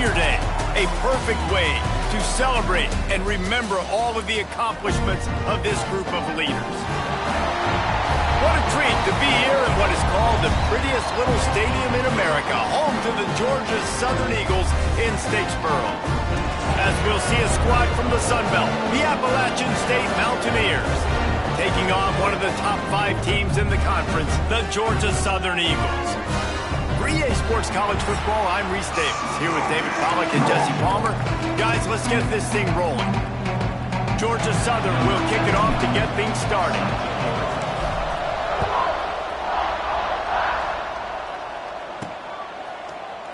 Senior Day, a perfect way to celebrate and remember all of the accomplishments of this group of leaders. What a treat to be here in what is called the prettiest little stadium in America, home to the Georgia Southern Eagles in Statesboro. As we'll see a squad from the Sun Belt, the Appalachian State Mountaineers, taking on one of the top 5 teams in the conference, the Georgia Southern Eagles. For EA Sports College Football, I'm Reese Davis, here with David Pollack and Jesse Palmer. Guys, let's get this thing rolling. Georgia Southern will kick it off to get things started.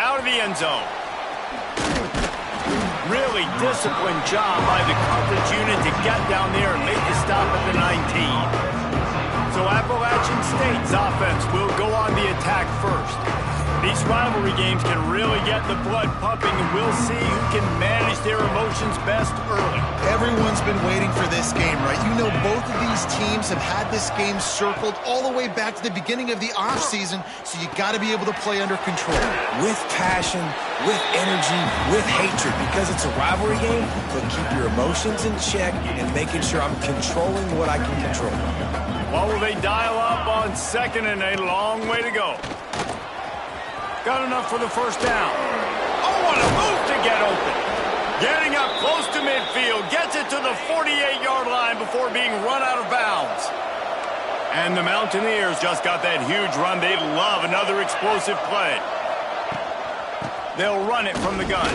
Out of the end zone. Really disciplined job by the coverage unit to get down there and make the stop at the 19. So Appalachian State's offense will go on the attack first. These rivalry games can really get the blood pumping, and we'll see who can manage their emotions best early. Everyone's been waiting for this game, right? You know, both of these teams have had this game circled all the way back to the beginning of the offseason, so you got to be able to play under control. With passion, with energy, with hatred, because it's a rivalry game, but keep your emotions in check and making sure I'm controlling what I can control. What will they dial up on second and a long way to go? Got enough for the first down. Oh, what a move to get open. Getting up close to midfield, gets it to the 48-yard line before being run out of bounds. And the Mountaineers just got that huge run. They love another explosive play. They'll run it from the gun.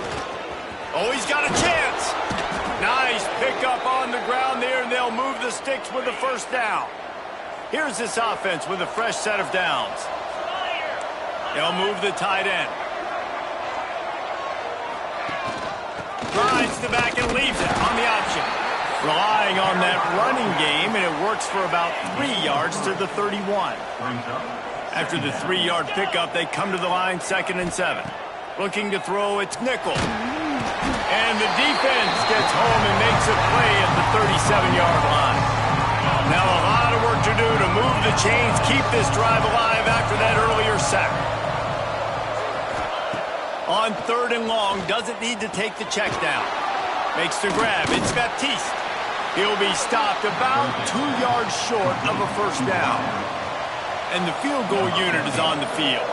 Oh, he's got a chance. Nice pickup on the ground there, and they'll move the sticks with the first down. Here's this offense with a fresh set of downs. They'll move the tight end. Drives the back and leaves it on the option. Relying on that running game, and it works for about 3 yards to the 31. After the 3-yard pickup, they come to the line, 2nd and 7. Looking to throw, it's nickel. And the defense gets home and makes a play at the 37-yard line. Now a lot of work to do to move the chains, keep this drive alive after that earlier sack. On 3rd and long, doesn't need to take the check down. Makes the grab, it's Baptiste. He'll be stopped about 2 yards short of a first down. And the field goal unit is on the field.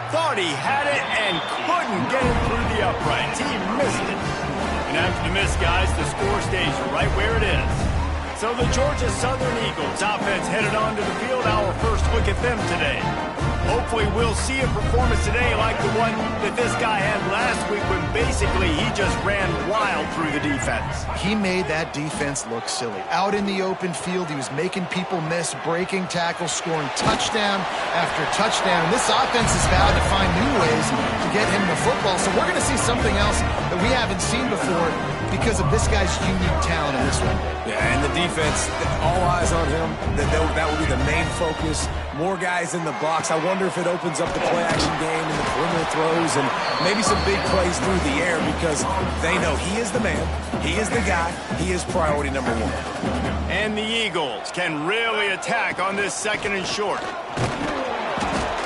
Thought he had it and couldn't get it through the uprights. He missed it. And after the miss, guys, the score stays right where it is. So the Georgia Southern Eagles offense headed onto the field. Our first look at them today. Hopefully we'll see a performance today like the one that this guy had last week when basically he just ran wild through the defense. He made that defense look silly. Out in the open field, he was making people miss, breaking tackles, scoring touchdown after touchdown. This offense has vowed to find new ways to get him the football. So we're going to see something else that we haven't seen before because of this guy's unique talent in this one. Yeah, and the defense, all eyes on him. That will be the main focus. More guys in the box. I wonder if it opens up the play-action game and the perimeter throws and maybe some big plays through the air because they know he is the man, he is the guy, he is priority number 1. And the Eagles can really attack on this 2nd and short.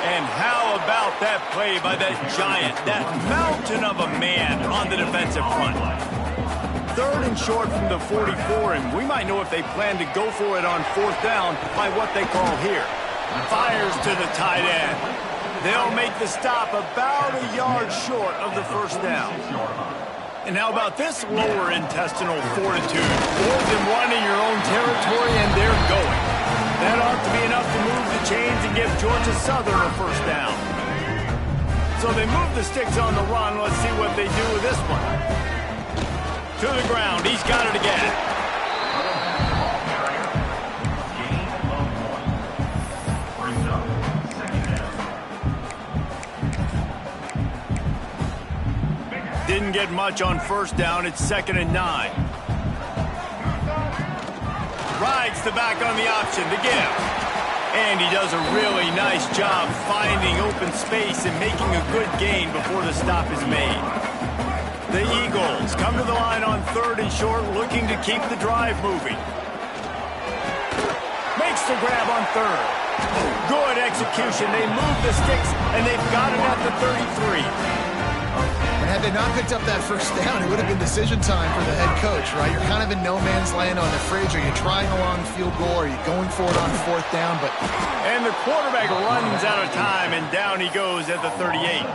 And how about that play by that giant, that mountain of a man on the defensive front? 3rd and short from the 44, and we might know if they plan to go for it on 4th down by what they call here. Fires to the tight end. They'll make the stop about a yard short of the first down. And how about this lower intestinal fortitude? 4th and 1 in your own territory, and they're going. That ought to be enough to move the chains and give Georgia Southern a first down. So they move the sticks on the run. Let's see what they do with this one. To the ground. He's got it again. Didn't get much on first down. It's 2nd and 9. Rides the back on the option to give. And he does a really nice job finding open space and making a good gain before the stop is made. The Eagles come to the line on 3rd and short, looking to keep the drive moving. Make Makes the grab on third. Good execution. They move the sticks, and they've got him at the 33. And had they not picked up that first down, it would have been decision time for the head coach, right? You're kind of in no man's land on the fridge. Are you trying a long field goal? Are you going for it on fourth down? And the quarterback runs out of time, and down he goes at the 38.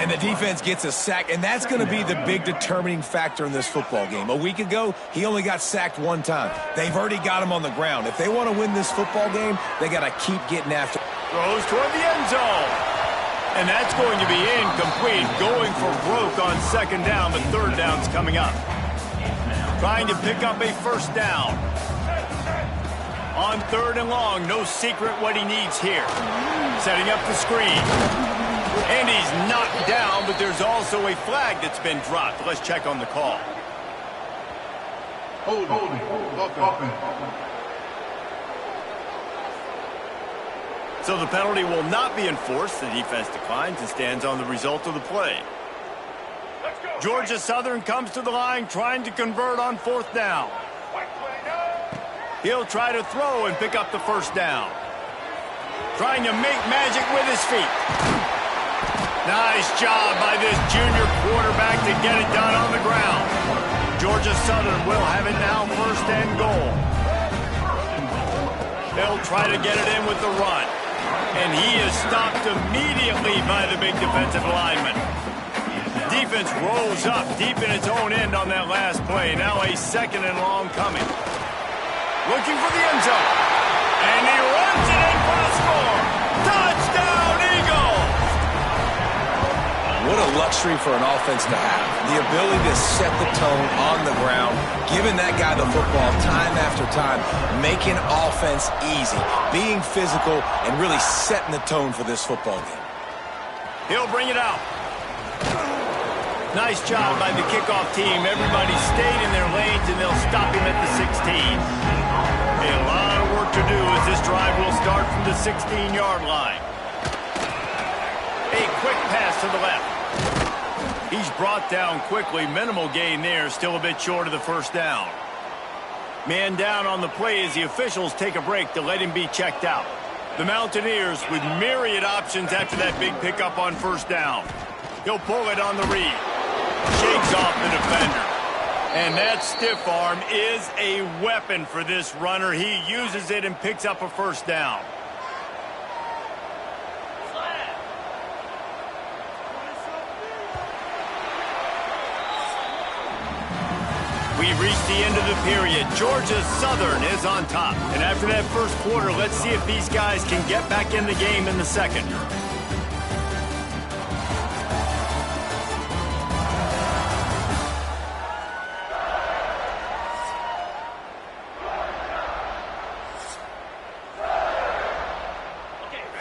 And the defense gets a sack, and that's going to be the big determining factor in this football game. A week ago, he only got sacked one time. They've already got him on the ground. If they want to win this football game, they got to keep getting after. Throws toward the end zone. And that's going to be incomplete. Going for broke on second down, but third down's coming up. Trying to pick up a first down. On third and long, no secret what he needs here. Setting up the screen. And he's knocked down, but there's also a flag that's been dropped. Let's check on the call. Holding. So the penalty will not be enforced. The defense declines and stands on the result of the play. Georgia Southern comes to the line trying to convert on fourth down. He'll try to throw and pick up the first down. Trying to make magic with his feet. Nice job by this junior quarterback to get it done on the ground. Georgia Southern will have it now first and goal. They'll try to get it in with the run. And he is stopped immediately by the big defensive lineman. Defense rolls up deep in its own end on that last play. Now a second and long coming. Looking for the end zone. And he runs it in for the score. Touchdown, Eagles! What a luxury for an offense to have. The ability to set the tone on the ground, giving that guy the football time after time, making offense easy, being physical, and really setting the tone for this football game. He'll bring it out. Nice job by the kickoff team. Everybody stayed in their lanes, and they'll stop him at the 16. A lot of work to do as this drive will start from the 16-yard line. A quick pass to the left. He's brought down quickly. Minimal gain there. Still a bit short of the first down. Man down on the play as the officials take a break to let him be checked out. The Mountaineers with myriad options after that big pickup on first down. He'll pull it on the read. Shakes off the defender. And that stiff arm is a weapon for this runner. He uses it and picks up a first down. We've reached the end of the period. Georgia Southern is on top. And after that first quarter, let's see if these guys can get back in the game in the second.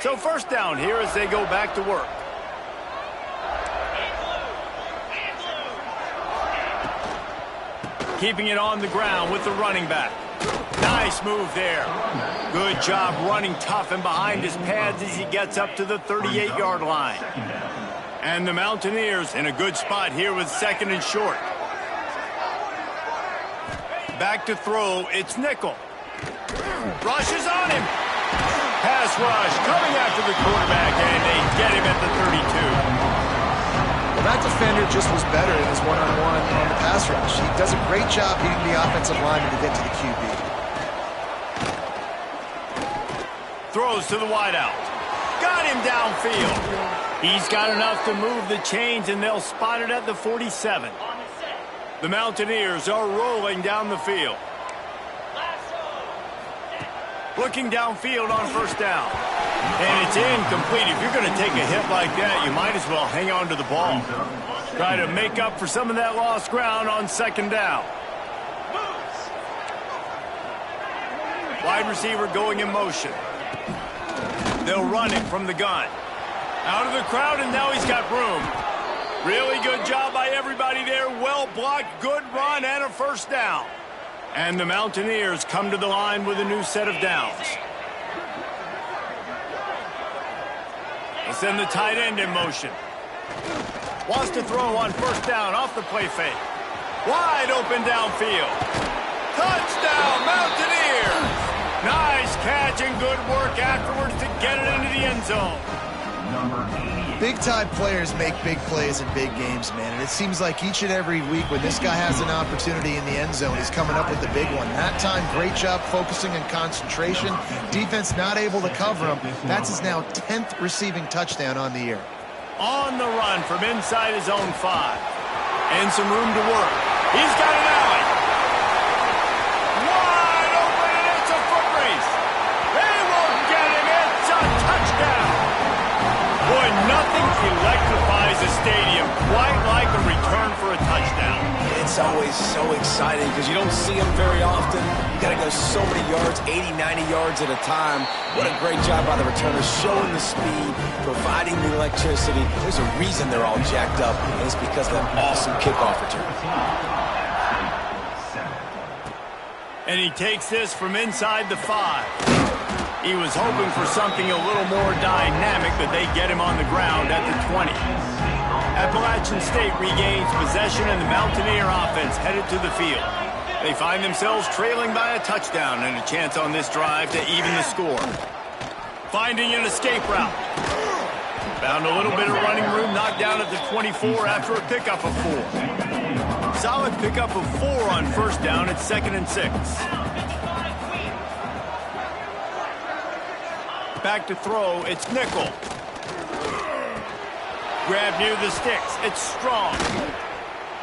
So first down here as they go back to work. Keeping it on the ground with the running back. Nice move there. Good job running tough and behind his pads as he gets up to the 38-yard line. And the Mountaineers in a good spot here with second and short. Back to throw. It's Nickel. Rush is on him. Pass rush coming after the quarterback, and they get him at the 32. Well, that defender just was better in his one-on-one on the pass rush. He does a great job hitting the offensive lineman to get to the QB. Throws to the wideout. Got him downfield. He's got enough to move the chains, and they'll spot it at the 47. The Mountaineers are rolling down the field. Looking downfield on first down. And it's incomplete. If you're going to take a hit like that, you might as well hang on to the ball. Try to make up for some of that lost ground on second down. Wide receiver going in motion. They'll run it from the gun. Out of the crowd, and now he's got room. Really good job by everybody there. Well blocked, good run, and a first down. And the Mountaineers come to the line with a new set of downs. They'll send the tight end in motion. Wants to throw on first down off the play fake. Wide open downfield. Touchdown, Mountaineers! Nice catch and good work afterwards to get it into the end zone. Big-time players make big plays in big games, man. And it seems like each and every week when this guy has an opportunity in the end zone, he's coming up with the big one. That time, great job focusing on concentration. Defense not able to cover him. That's his now 10th receiving touchdown on the year. On the run from inside his own 5. And some room to work. He's got an alley. Wide open, and it's a foot race. They won't get him. It's a touchdown. Boy, nothing electrifies a stadium quite like a return for a touchdown. It's always so exciting because you don't see them very often. You got to go so many yards, 80, 90 yards at a time. What a great job by the returners, showing the speed, providing the electricity. There's a reason they're all jacked up, and it's because of that awesome kickoff return. And he takes this from inside the 5. He was hoping for something a little more dynamic, but they get him on the ground at the 20. Appalachian State regains possession, and the Mountaineer offense headed to the field. They find themselves trailing by a touchdown and a chance on this drive to even the score. Finding an escape route. Found a little bit of running room, knocked down at the 24 after a pickup of 4. Solid pickup of 4 on first down at 2nd and 6. Back to throw, it's Nickel. Grab near the sticks, it's Strong.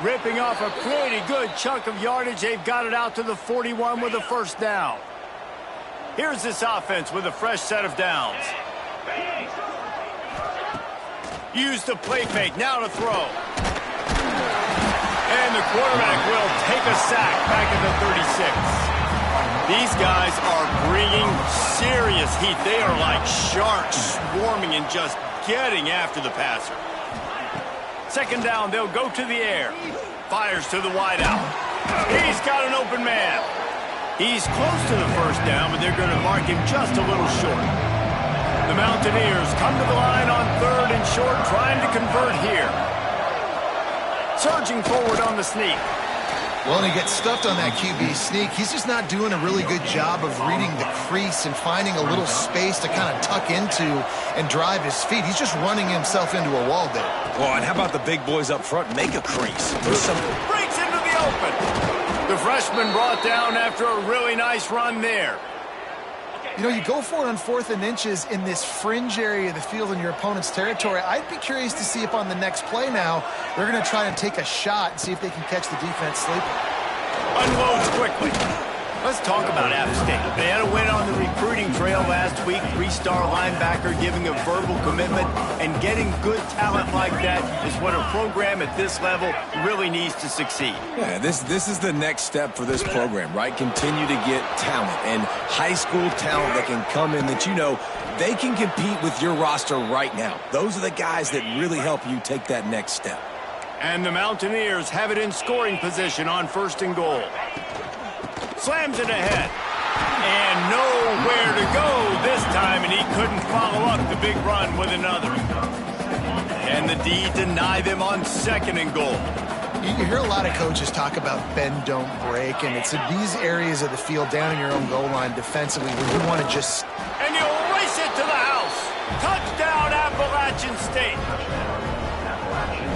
Ripping off a pretty good chunk of yardage. They've got it out to the 41 with a first down. Here's this offense with a fresh set of downs. Use the play fake, now to throw. And the quarterback will take a sack back at the 36. These guys are bringing serious heat. They are like sharks swarming and just getting after the passer. Second down, they'll go to the air. Fires to the wideout. He's got an open man. He's close to the first down, but they're going to mark him just a little short. The Mountaineers come to the line on 3rd and short, trying to convert here. Surging forward on the sneak. Well, and he gets stuffed on that QB sneak. He's just not doing a really good job of reading the crease and finding a little space to kind of tuck into and drive his feet. He's just running himself into a wall there. Well, and how about the big boys up front? Make a crease. Breaks into the open. The freshman brought down after a really nice run there. You know, you go for it on 4th and inches in this fringe area of the field in your opponent's territory. I'd be curious to see if on the next play now, they're going to try and take a shot and see if they can catch the defense sleeping. Unloads quickly. Let's talk about App State. They had a win on the recruiting trail last week. 3-star linebacker giving a verbal commitment, and getting good talent like that is what a program at this level really needs to succeed. Yeah, this is the next step for this program, right? Continue to get talent and high school talent that can come in that you know they can compete with your roster right now. Those are the guys that really help you take that next step. And the Mountaineers have it in scoring position on 1st and goal. Slams it ahead. And nowhere to go this time, and he couldn't follow up the big run with another. And the D deny them on 2nd and goal. You hear a lot of coaches talk about bend, don't break, and it's in these areas of the field down in your own goal line defensively where you want to just... And you'll race it to the house. Touchdown, Appalachian State.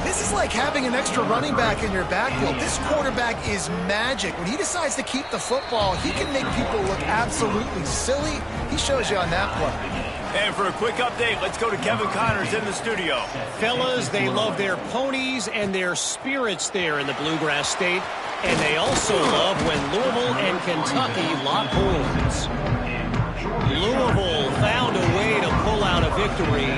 This is like having an extra running back in your backfield. This quarterback is magic. When he decides to keep the football, he can make people look absolutely silly. He shows you on that play. And for a quick update, let's go to Kevin Connors in the studio. Fellas, they love their ponies and their spirits there in the Bluegrass State. And they also love when Louisville and Kentucky lock horns. Louisville found a way to pull out a victory.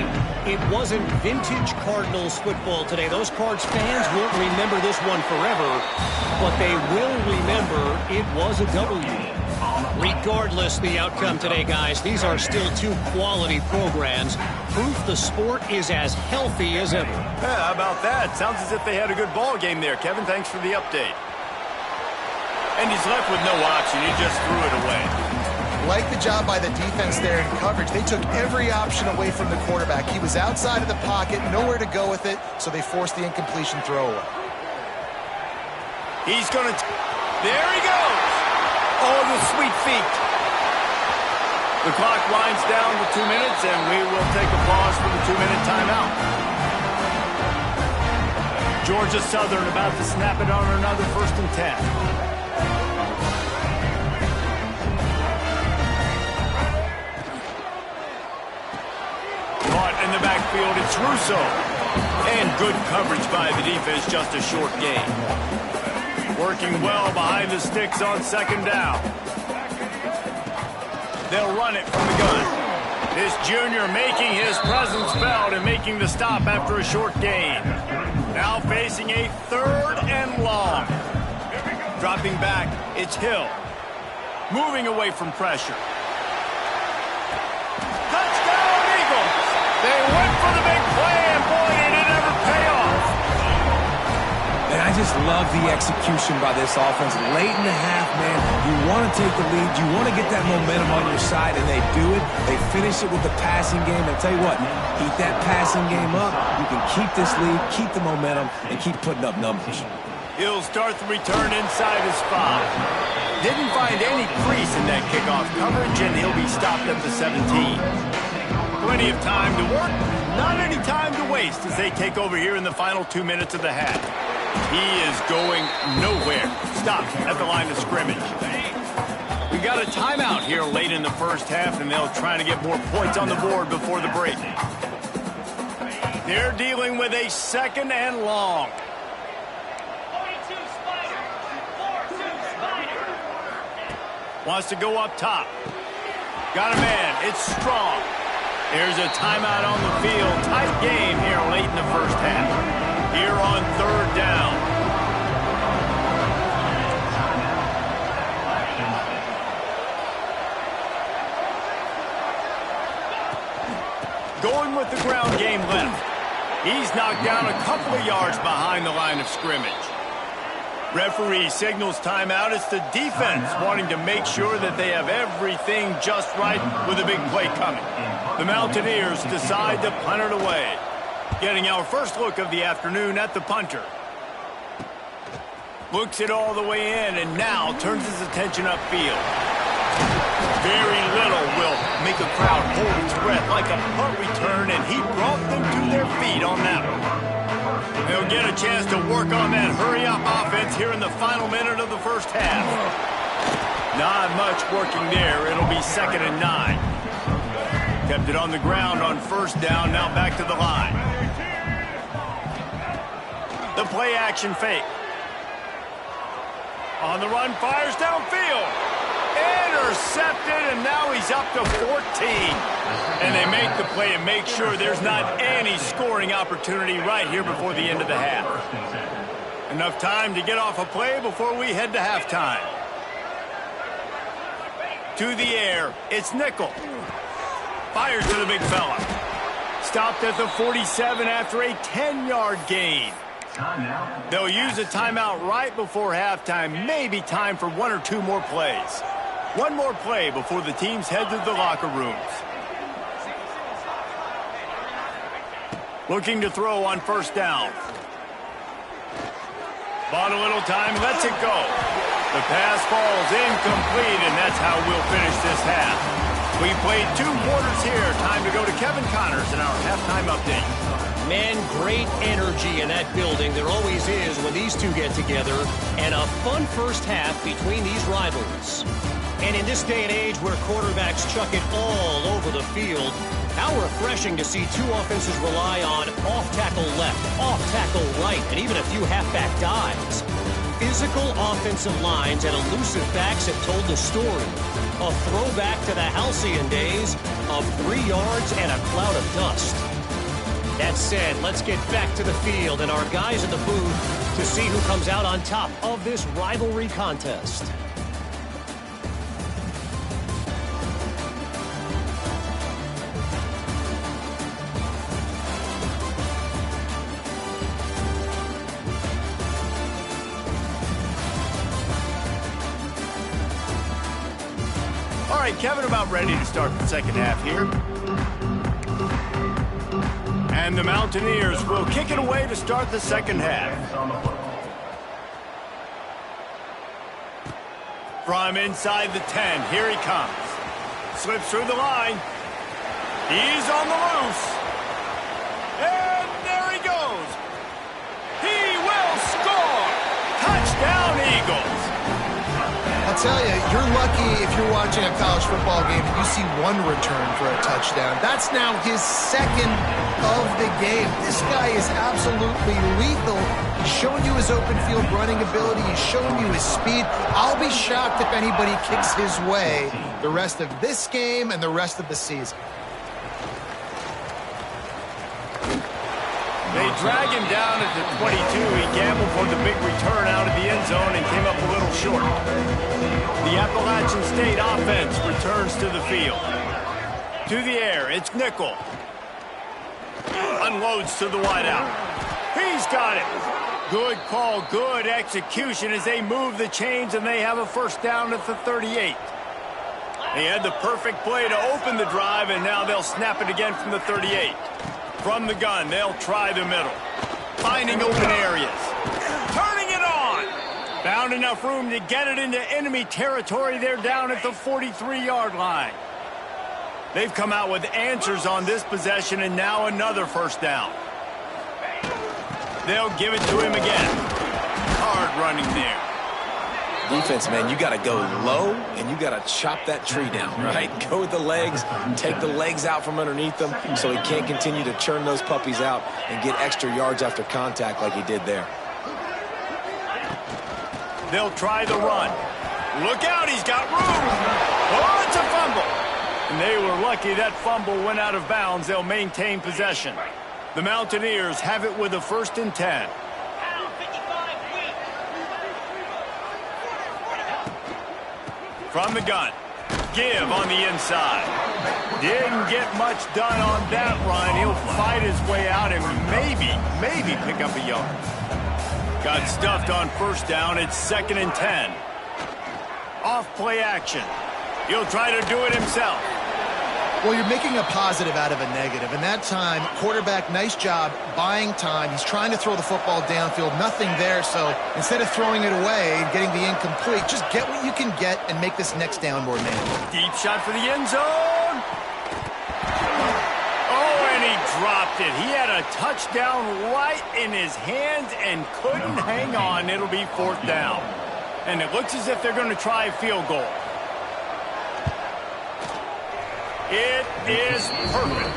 It wasn't vintage Cardinals football today. Those Cards fans won't remember this one forever, but they will remember it was a W. Regardless the outcome today, guys, these are still two quality programs. Proof the sport is as healthy as ever. Yeah, how about that? Sounds as if they had a good ball game there. Kevin, thanks for the update. And he's left with no option. He just threw it away. Like the job by the defense there in coverage. They took every option away from the quarterback. He was outside of the pocket, nowhere to go with it, so they forced the incompletion throwaway. He's going to... There he goes! Oh, the sweet feet. The clock winds down to 2 minutes, and we will take a pause for the 2-minute timeout. Georgia Southern about to snap it on another 1st and 10. Caught in the backfield, it's Russo. And good coverage by the defense, just a short gain. Working well behind the sticks on 2nd down. They'll run it from the gun. This junior making his presence felt and making the stop after a short gain. Now facing a 3rd and long. Dropping back, it's Hill. Moving away from pressure. Touchdown Eagles! They went for the big play, and boy, did it ever pay off. And I just love the execution by this offense. Late in the half, man, you want to take the lead. You want to get that momentum on your side, and they do it. They finish it with the passing game. And tell you what, keep that passing game up. You can keep this lead, keep the momentum, and keep putting up numbers. He'll start the return inside his 5. Didn't find any crease in that kickoff coverage, and he'll be stopped at the 17. Plenty of time to work, not any time to waste as they take over here in the final 2 minutes of the half. He is going nowhere. Stopped at the line of scrimmage. We got a timeout here late in the 1st half, and they'll try to get more points on the board before the break. They're dealing with a 2nd and long. Wants to go up top. Got a man. It's Strong. There's a timeout on the field. Tight game here late in the 1st half. Here on 3rd down. Going with the ground game left. He's knocked down a couple of yards behind the line of scrimmage. Referee signals timeout. It's the defense wanting to make sure that they have everything just right with a big play coming. The Mountaineers decide to punt it away. Getting our first look of the afternoon at the punter. Looks it all the way in and now turns his attention upfield. Very little will make a crowd hold its breath like a punt return, and he brought them to their feet on that one. They'll get a chance to work on that hurry-up offense here in the final minute of the 1st half. Not much working there. It'll be 2nd and 9. Kept it on the ground on 1st down, now back to the line. The play-action fake. On the run, fires downfield. Intercepted, and now he's up to 14. And they make the play and make sure there's not any scoring opportunity right here before the end of the half. Enough time to get off a play before we head to halftime. To the air, it's Nickel. Fires to the big fella. Stopped at the 47 after a 10-yard gain. They'll use a timeout right before halftime. Maybe time for 1 or 2 more plays. One more play before the teams head to the locker rooms. Looking to throw on 1st down. Bought a little time, lets it go. The pass falls incomplete, and that's how we'll finish this half. We played 2 quarters here. Time to go to Kevin Connors in our halftime update. Man, great energy in that building. There always is when these two get together. And a fun 1st half between these rivals. And in this day and age where quarterbacks chuck it all over the field, how refreshing to see 2 offenses rely on off-tackle left, off-tackle right, and even a few halfback dives. Physical offensive lines and elusive backs have told the story. A throwback to the halcyon days of 3 yards and a cloud of dust. That said, let's get back to the field and our guys in the booth to see who comes out on top of this rivalry contest. All right, Kevin, about ready to start the 2nd half here. And the Mountaineers will kick it away to start the 2nd half. From inside the 10, here he comes. Slips through the line. He's on the loose. And there he goes. He will score. Touchdown, Eagles. I'll tell you, you're lucky if you're watching a college football game and you see one return for a touchdown. That's now his second of the game. This guy is absolutely lethal. He's showing you his open field running ability. He's showing you his speed. I'll be shocked if anybody kicks his way the rest of this game and the rest of the season. They drag him down at the 22. He gambled for the big return out of the end zone and came up a little short. The Appalachian State offense returns to the field. To the air, it's Nickel. Unloads to the wideout. He's got it. Good call, good execution as they move the chains and they have a first down at the 38. They had the perfect play to open the drive, and now they'll snap it again from the 38. From the gun, they'll try the middle. Finding open areas. Turning it on. Found enough room to get it into enemy territory. They're down at the 43-yard line. They've come out with answers on this possession, and now another first down. They'll give it to him again. Hard running there. Defense, man, you got to go low, and you got to chop that tree down, right? Go with the legs, take the legs out from underneath them so he can't continue to churn those puppies out and get extra yards after contact like he did there. They'll try the run. Look out, he's got room. Oh, it's a fumble. And they were lucky that fumble went out of bounds. They'll maintain possession. The Mountaineers have it with a 1st and 10. From the gun, give on the inside. Didn't get much done on that run. He'll fight his way out and maybe pick up a yard. Got stuffed on first down. It's 2nd and 10. Off play action. He'll try to do it himself. Well, you're making a positive out of a negative. And that time, quarterback, nice job buying time. He's trying to throw the football downfield. Nothing there. So instead of throwing it away and getting the incomplete, just get what you can get and make this next down more manageable. Deep shot for the end zone. Oh, and he dropped it. He had a touchdown right in his hands and couldn't hang on. It'll be 4th down. And it looks as if they're going to try a field goal. It is perfect.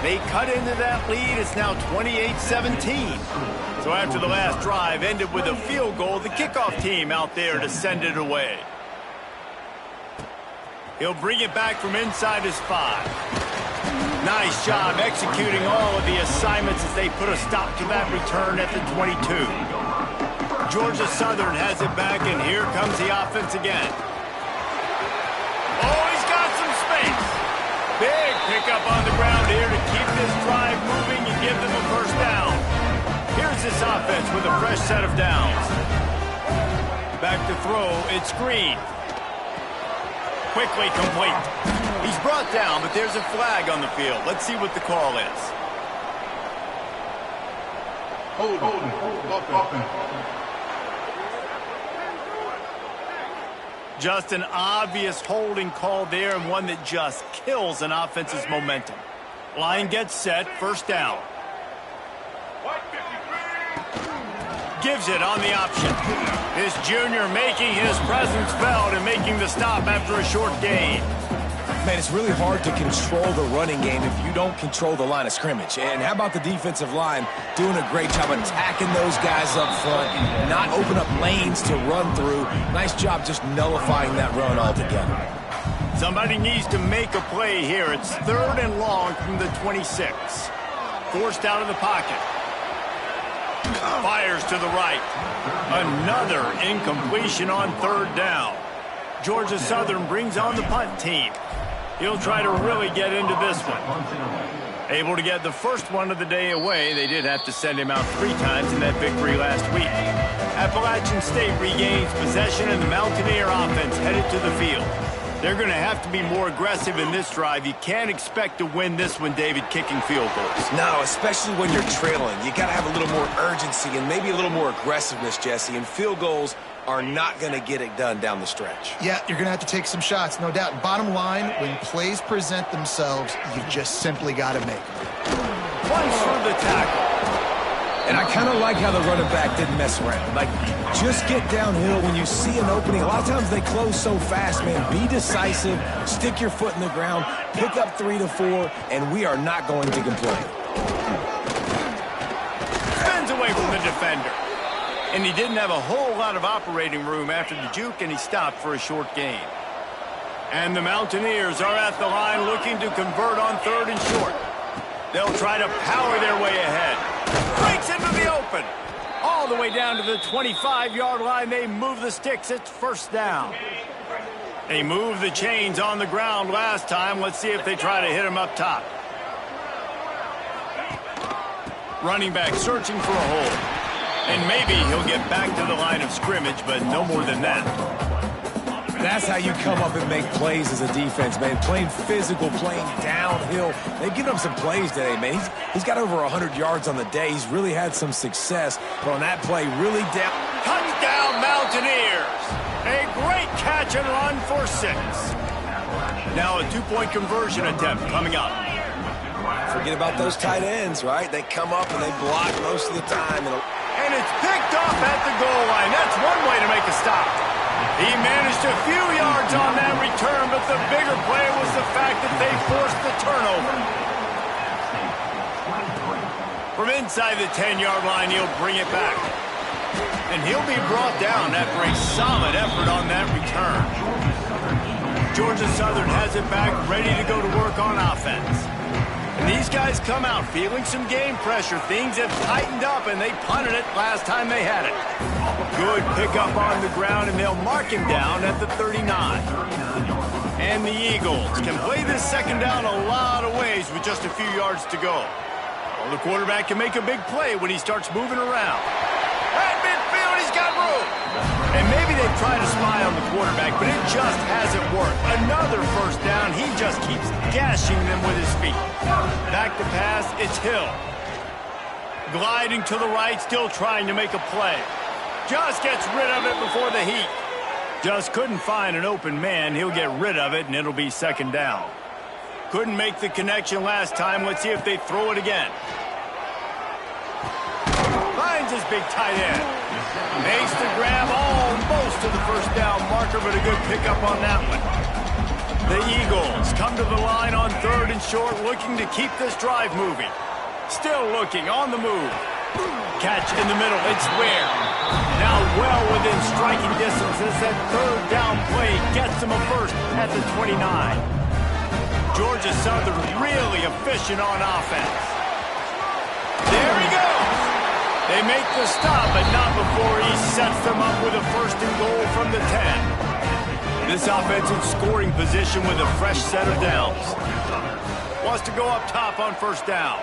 They cut into that lead. It's now 28-17. So after the last drive ended with a field goal, the kickoff team out there to send it away. He'll bring it back from inside his 5. Nice job executing all of the assignments as they put a stop to that return at the 22. Georgia Southern has it back, and here comes the offense again. Oh, he's got some space. Big pickup on the ground here to keep this drive moving and give them a first down. Here's this offense with a fresh set of downs. Back to throw, it's Green. Quickly complete. He's brought down, but there's a flag on the field. Let's see what the call is. Just an obvious holding call there, and one that just kills an offense's momentum. Line gets set, first down. Gives it on the option. This junior making his presence felt and making the stop after a short gain. Man, it's really hard to control the running game if you don't control the line of scrimmage. And how about the defensive line doing a great job attacking those guys up front, not open up lanes to run through. Nice job just nullifying that run altogether. Somebody needs to make a play here. It's 3rd and long from the 26. Forced out of the pocket. Fires to the right. Another incompletion on 3rd down. Georgia Southern brings on the punt team. He'll try to really get into this one. Able to get the first one of the day away. They did have to send him out 3 times in that victory last week. Appalachian State regains possession, and the Mountaineer offense headed to the field. They're going to have to be more aggressive in this drive. You can't expect to win this one, David, kicking field goals. No, especially when you're trailing. You got to have a little more urgency and maybe a little more aggressiveness, Jesse. And field goals are not going to get it done down the stretch. Yeah, you're going to have to take some shots, no doubt. Bottom line, when plays present themselves, you've just simply got to make them. Runs through the tackle. And I kind of like how the running back didn't mess around. Like, just get downhill when you see an opening. A lot of times they close so fast, man. Be decisive, stick your foot in the ground, pick up 3 to 4, and we are not going to complain. Spins away from the defender. And he didn't have a whole lot of operating room after the juke, and he stopped for a short gain. And the Mountaineers are at the line looking to convert on 3rd and short. They'll try to power their way ahead. Breaks into the open. All the way down to the 25-yard line. They move the sticks. It's 1st down. They moved the chains on the ground last time. Let's see if they try to hit him up top. Running back searching for a hole. And maybe he'll get back to the line of scrimmage, but no more than that. That's how you come up and make plays as a defense, man. Playing physical, playing downhill. They've given up some plays today, man. He's got over 100 yards on the day. He's really had some success. But on that play, really down. Touchdown, Mountaineers. A great catch and run for 6. Now a 2-point conversion attempt coming up. Forget about those tight ends, right? They come up and they block most of the time. And it's picked off at the goal line. That's one way to make a stop. He managed a few yards on that return, but the bigger play was the fact that they forced the turnover. From inside the 10-yard line, he'll bring it back. And he'll be brought down after a solid effort on that return. Georgia Southern has it back, ready to go to work on offense. And these guys come out feeling some game pressure. Things have tightened up, and they punted it last time they had it. Good pickup on the ground, and they'll mark him down at the 39. And the Eagles can play this 2nd down a lot of ways with just a few yards to go. Well, the quarterback can make a big play when he starts moving around. At midfield, he's got room. And maybe they try to spy on the quarterback, but it just hasn't worked. Another 1st down. He just keeps gashing them with his feet. Back to pass, it's Hill. Gliding to the right, still trying to make a play. Just gets rid of it before the heat. Just couldn't find an open man. He'll get rid of it, and it'll be 2nd down. Couldn't make the connection last time. Let's see if they throw it again. Finds his big tight end. Makes the grab almost to the 1st down marker, but a good pickup on that one. The Eagles come to the line on 3rd and short, looking to keep this drive moving. Still looking on the move. Catch in the middle. It's Ware. Now well within striking distance as that 3rd down play gets him a 1st at the 29. Georgia Southern really efficient on offense. There he goes. They make the stop, but not before he sets them up with a 1st and goal from the 10. This offensive scoring position with a fresh set of downs. Wants to go up top on 1st down.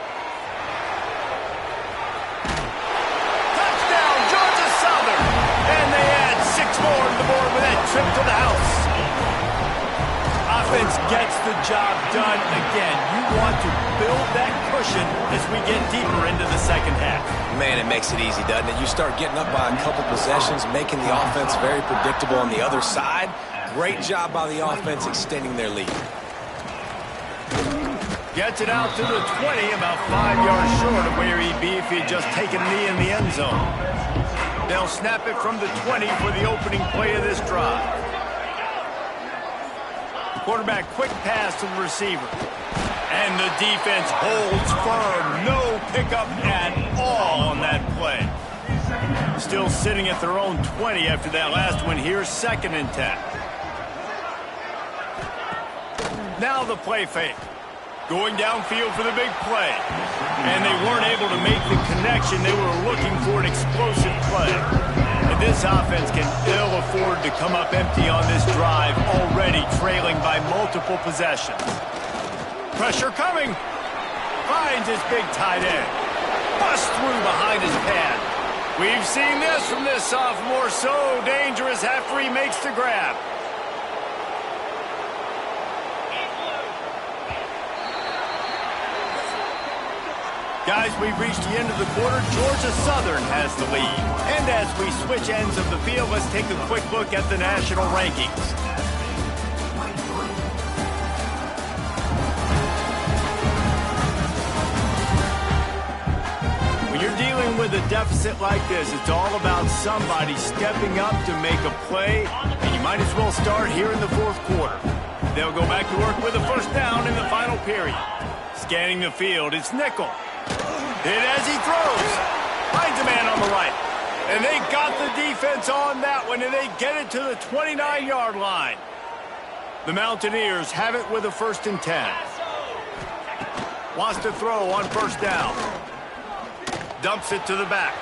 Touchdown, Georgia Southern! And they add 6 more to the board with that trip to the house. Offense gets the job done again. You want to build that cushion as we get deeper into the 2nd half. Man, it makes it easy, doesn't it? You start getting up by a couple possessions, making the offense very predictable on the other side. Great job by the offense extending their lead. Gets it out to the 20, about 5 yards short of where he'd be if he'd just taken a knee in the end zone. They'll snap it from the 20 for the opening play of this drive. Quarterback quick pass to the receiver. And the defense holds firm. No pickup at all on that play. Still sitting at their own 20 after that last one. Here's 2nd and 10. Now the play fake. Going downfield for the big play. And they weren't able to make the connection. They were looking for an explosive play. And this offense can ill afford to come up empty on this drive, already trailing by multiple possessions. Pressure coming. Finds his big tight end. Busts through behind his pad. We've seen this from this sophomore. So dangerous after he makes the grab. Guys, we've reached the end of the quarter. Georgia Southern has the lead. And as we switch ends of the field, let's take a quick look at the national rankings. When you're dealing with a deficit like this, it's all about somebody stepping up to make a play, and you might as well start here in the fourth quarter. They'll go back to work with a first down in the final period. Scanning the field, it's Nickel. Hit as he throws. Finds a man on the right. And they got the defense on that one, and they get it to the 29-yard line. The Mountaineers have it with a 1st and 10. Wants to throw on first down. Dumps it to the back.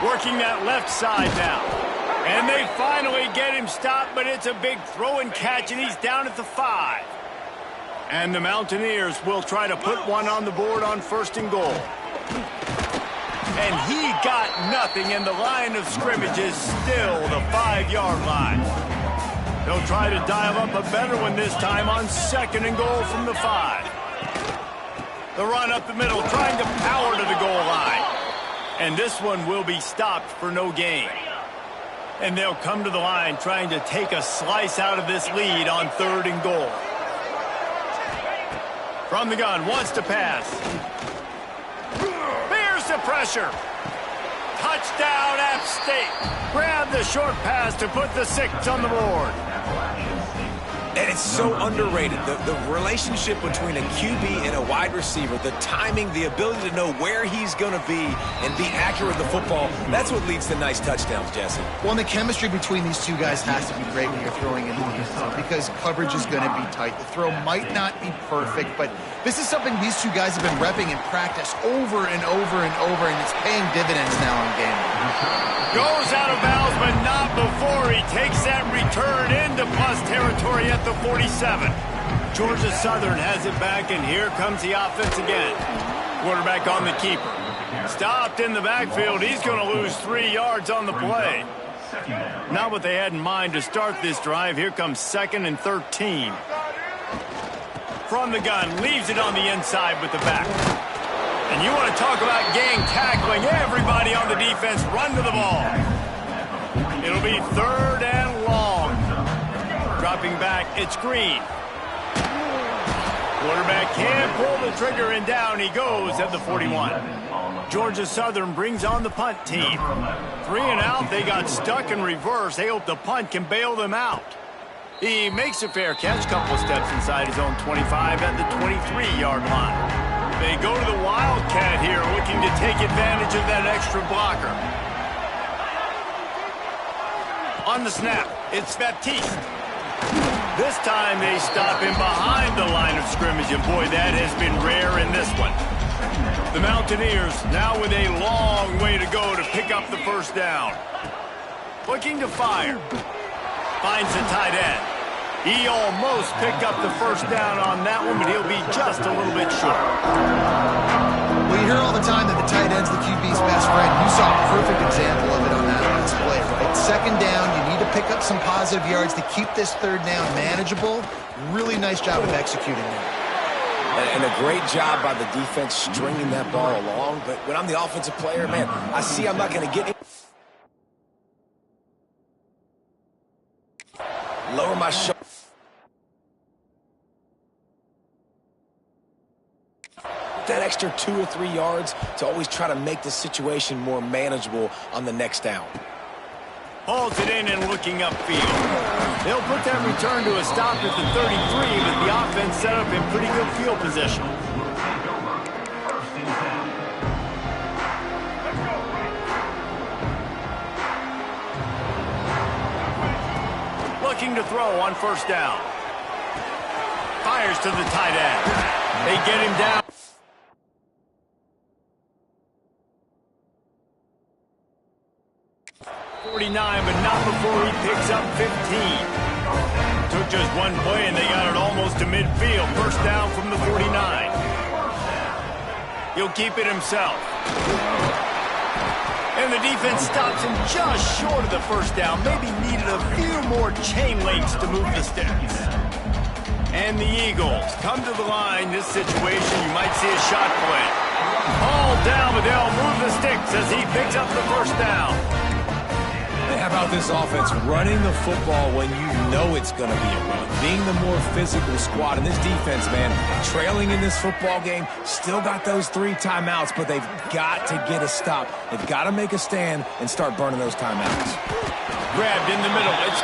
Working that left side now. And they finally get him stopped, but it's a big throw and catch, and he's down at the 5. And the Mountaineers will try to put one on the board on 1st and goal. And he got nothing, and the line of scrimmage is still the 5-yard line. They'll try to dial up a better one this time on 2nd and goal from the 5. The run up the middle, trying to power to the goal line. And this one will be stopped for no gain. And they'll come to the line trying to take a slice out of this lead on 3rd and goal. From the gun, wants to pass. Bears the pressure. Touchdown, App State. Grab the short pass to put the 6 on the board. And it's so underrated, the relationship between a QB and a wide receiver, the timing, the ability to know where he's going to be and be accurate with the football, that's what leads to nice touchdowns, Jesse. Well, and the chemistry between these two guys has to be great when you're throwing into the end zone because coverage is going to be tight. The throw might not be perfect, but this is something these two guys have been repping in practice over and over and over, and it's paying dividends now in game. Goes out of bounds, but not before he takes that return into plus territory at the 47. Georgia Southern has it back, and here comes the offense again. Quarterback on the keeper. Stopped in the backfield. He's going to lose 3 yards on the play. Not what they had in mind to start this drive. Here comes 2nd and 13. From the gun, leaves it on the inside with the back. And you want to talk about gang tackling. Everybody on the defense run to the ball. It'll be 3rd and long. Dropping back, it's Green. Quarterback can't pull the trigger, and down he goes at the 41. Georgia Southern brings on the punt team. 3 and out, they got stuck in reverse. They hope the punt can bail them out. He makes a fair catch, couple steps inside his own 25 at the 23-yard line. They go to the Wildcat here, looking to take advantage of that extra blocker. On the snap, it's Baptiste. This time they stop him behind the line of scrimmage, and boy, that has been rare in this one. The Mountaineers now with a long way to go to pick up the first down. Looking to fire. Finds the tight end. He almost picked up the first down on that one, but he'll be just a little bit short. Well, you hear all the time that the tight end's the QB's best friend. You saw a perfect example of it on that last play, right? 2nd down, you need to pick up some positive yards to keep this 3rd down manageable. Really nice job of executing that. And a great job by the defense stringing that ball along. But when I'm the offensive player, man, I see I'm not going to get it. Lower my shoulder. That extra 2 or 3 yards to always try to make the situation more manageable on the next down. Hauls it in and looking upfield. They'll put that return to a stop at the 33, but the offense set up in pretty good field position. Looking to throw on first down. Fires to the tight end. They get him down. 49, but not before he picks up 15. Took just one play, and they got it almost to midfield. First down from the 49. He'll keep it himself. And the defense stops him just short of the first down. Maybe needed a few more chain links to move the sticks. And the Eagles come to the line. This situation, you might see a shot play. All down, but they'll move the sticks as he picks up the first down. How about this offense running the football when you know it's going to be a run? Being the more physical squad. And this defense, man, trailing in this football game, still got those 3 timeouts, but they've got to get a stop. They've got to make a stand and start burning those timeouts. Grabbed in the middle.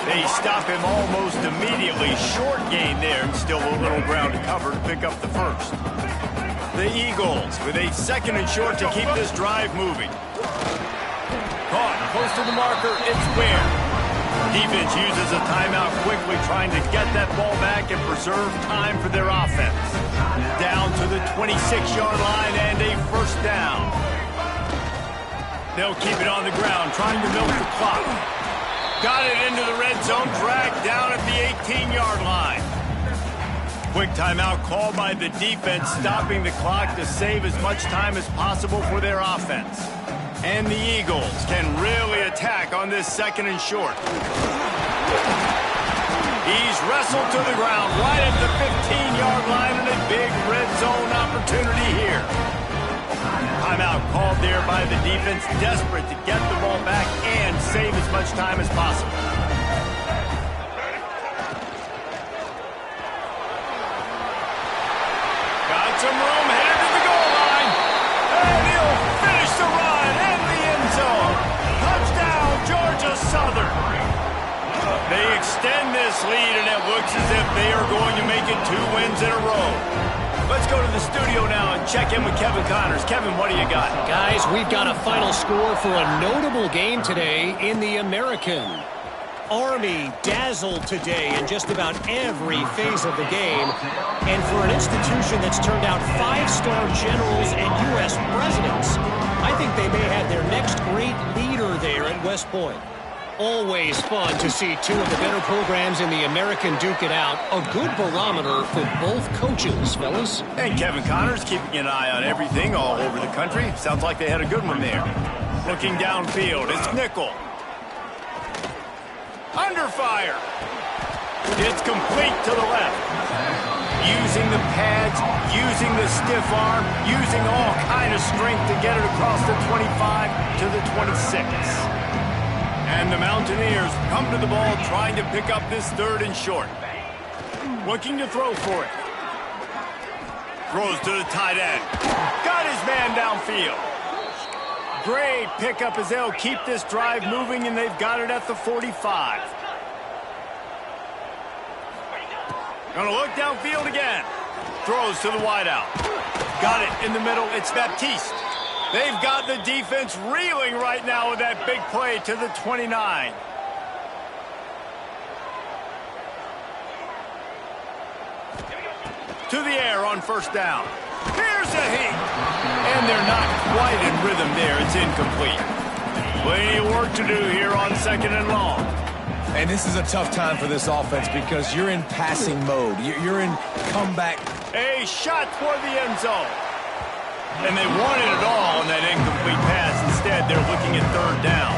They stop him almost immediately. Short gain there, and still a little ground to cover to pick up the first. The Eagles with a 2nd and short to keep this drive moving. Caught close to the marker. It's Ware. Defense uses a timeout quickly, trying to get that ball back and preserve time for their offense. Down to the 26-yard line and a first down. They'll keep it on the ground, trying to milk the clock. Got it into the red zone, dragged down at the 18-yard line. Quick timeout called by the defense, stopping the clock to save as much time as possible for their offense. And the Eagles can really attack on this 2nd and short. He's wrestled to the ground right at the 15-yard line, and a big red zone opportunity here. Timeout called there by the defense, desperate to get the ball back and save as much time as possible. Got some room, headed to the goal line. And he'll finish the run in the end zone. Touchdown, Georgia Southern. They extend this lead, and it looks as if they are going to make it 2 wins in a row. Let's go to the studio now and check in with Kevin Connors. Kevin, what do you got? Guys, we've got a final score for a notable game today in the American. Army dazzled today in just about every phase of the game. And for an institution that's turned out 5-star generals and U.S. presidents, I think they may have their next great leader there at West Point. Always fun to see 2 of the better programs in the American duke it out. A good barometer for both coaches, fellas. And Kevin Connors keeping an eye on everything all over the country. Sounds like they had a good one there. Looking downfield, it's Nickel. Under fire. It's complete to the left. Using the pads, using the stiff arm, using all kind of strength to get it across the 25 to the 26. And the Mountaineers come to the ball trying to pick up this 3rd and short. Looking to throw for it. Throws to the tight end. Got his man downfield. Great pickup as they'll keep this drive moving, and they've got it at the 45. Gonna look downfield again. Throws to the wideout. Got it in the middle. It's Baptiste. They've got the defense reeling right now with that big play to the 29. To the air on first down. Here's a heat. And they're not quite in rhythm there. It's incomplete. Plenty of work to do here on 2nd and long. And this is a tough time for this offense because you're in passing mode. You're in comeback. A shot toward the end zone. And they wanted it all on that incomplete pass. Instead, they're looking at 3rd down.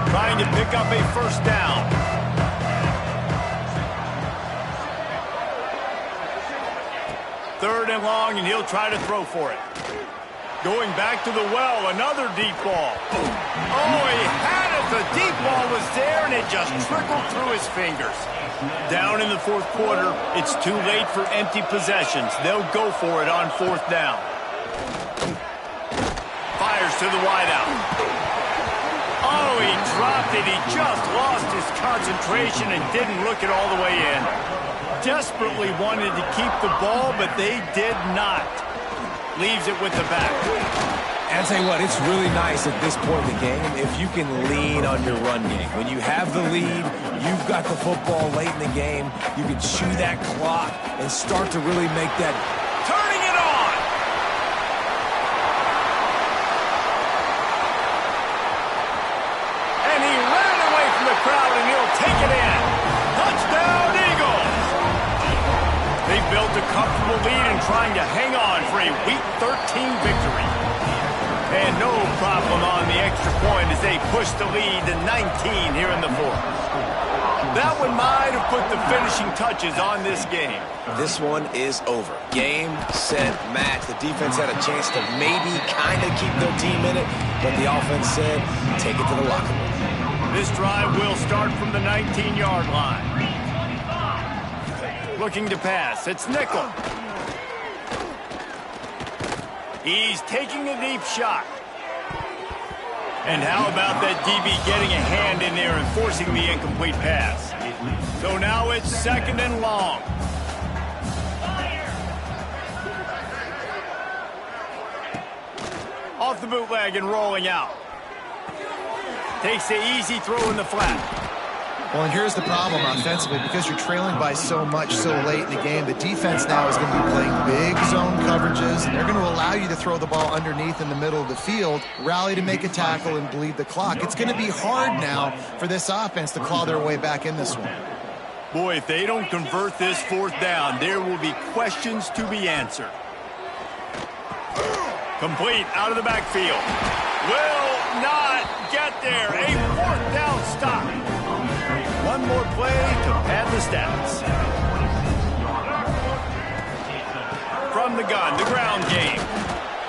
Trying to pick up a first down. Third and long, and he'll try to throw for it. Going back to the well, another deep ball. Oh, he had it. The deep ball was there, and it just trickled through his fingers. Down in the 4th quarter, it's too late for empty possessions. They'll go for it on 4th down. Fires to the wideout. Oh, he dropped it. He just lost his concentration and didn't look it all the way in. Desperately wanted to keep the ball, but they did not. Leaves it with the back. And I'll tell you what, it's really nice at this point in the game if you can lean on your run game. When you have the lead, you've got the football late in the game, you can chew that clock and start to really make that. Turning it on! And he ran away from the crowd, and he'll take it in. Touchdown, Eagles! They built a comfortable lead and trying to hang on for a Week 13 victory. And no problem on the extra point as they push the lead to 19 here in the fourth. That one might have put the finishing touches on this game. This one is over. Game, set, match. The defense had a chance to maybe kind of keep their team in it, but the offense said, take it to the locker room. This drive will start from the 19-yard line. Looking to pass. It's Nickel. He's taking a deep shot. And how about that DB getting a hand in there and forcing the incomplete pass? So now it's 2nd and long. Off the bootleg and rolling out. Takes the easy throw in the flat. Well, and here's the problem offensively. Because you're trailing by so much so late in the game, the defense now is going to be playing big zone coverages, and they're going to allow you to throw the ball underneath in the middle of the field, rally to make a tackle, and bleed the clock. It's going to be hard now for this offense to claw their way back in this one. Boy, if they don't convert this 4th down, there will be questions to be answered. Complete out of the backfield. Will not get there. A 4th down stop. One more play to pad the stats. From the gun, the ground game.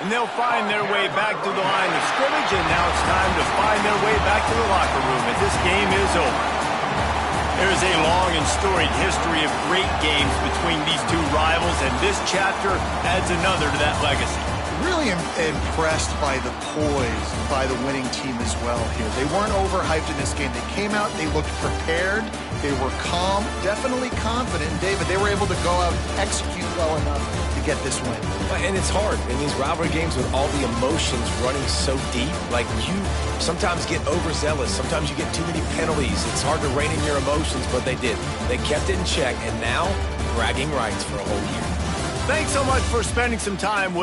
And they'll find their way back to the line of scrimmage, and now it's time to find their way back to the locker room as this game is over. There's a long and storied history of great games between these two rivals, and this chapter adds another to that legacy. Really impressed by the poise by the winning team as well here. They weren't overhyped in this game. They came out, they looked prepared, they were calm, definitely confident. And David, they were able to go out and execute well enough to get this win. And it's hard in these rivalry games with all the emotions running so deep. Like, you sometimes get overzealous. Sometimes you get too many penalties. It's hard to rein in your emotions, but they did. They kept it in check, and now bragging rights for a whole year. Thanks so much for spending some time with